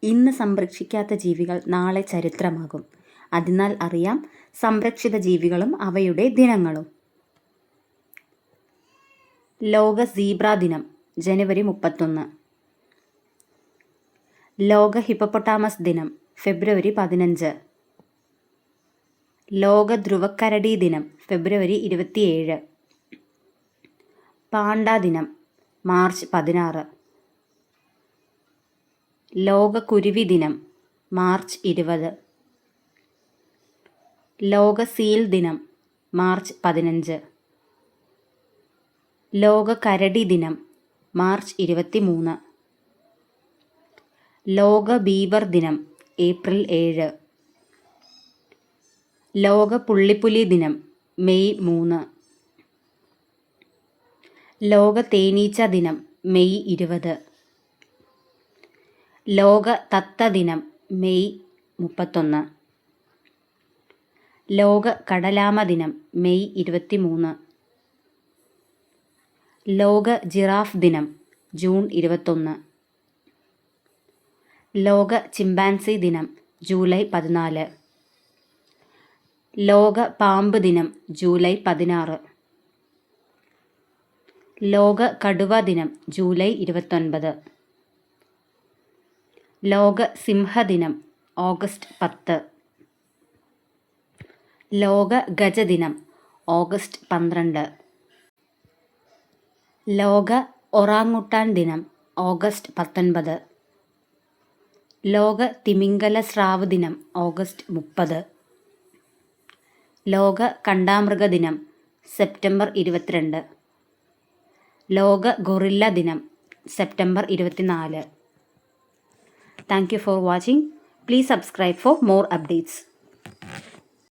ഇന്ന് സംരക്ഷിക്കാത്ത ജീവികൾ നാളെ ചരിത്രമാകും. അതിനാൽ അറിയാം സംരക്ഷിത ജീവികളും അവയുടെ ദിനങ്ങളും. ലോക സീബ്ര ദിനം ജനുവരി 31. ലോക ഹിപ്പപ്പൊട്ടാമസ് ദിനം ഫെബ്രുവരി 15. ലോക ധ്രുവക്കരടി ദിനം ഫെബ്രുവരി 27. പാണ്ട ദിനം മാർച്ച് 16. ലോക കുരുവി ദിനം മാർച്ച് 20. ലോക സീൽ ദിനം മാർച്ച് 15. ലോക കരടി ദിനം മാർച്ച് 23. ലോക ബീവർ ദിനം ഏപ്രിൽ 7. ലോക പുള്ളിപ്പുലി ദിനം മെയ് 3. ലോക തേനീച്ച ദിനം മെയ് 20. ലോക തത്ത ദിനം മെയ് 31. ലോക കടലാമ ദിനം മെയ് 23. ലോക ജിറാഫ് ദിനം ജൂൺ 21. ലോക ചിമ്പാൻസി ദിനം ജൂലൈ 14. ലോക പാമ്പ് ദിനം ജൂലൈ 16. ലോക കടുവ ദിനം ജൂലൈ 29. ലോക സിംഹദിനം ഓഗസ്റ്റ് 10. ലോക ഗജദിനം ഓഗസ്റ്റ് 12. ലോക ഒറാങ്ങുട്ടാൻ ദിനം ഓഗസ്റ്റ് 19. ലോക തിമിംഗല സ്രാവ് ദിനം ഓഗസ്റ്റ് 30. ലോക കണ്ടാമൃഗ ദിനം സെപ്റ്റംബർ 22. ലോക ഗൊറില്ല ദിനം September 24. Thank you for watching. Please subscribe for more updates.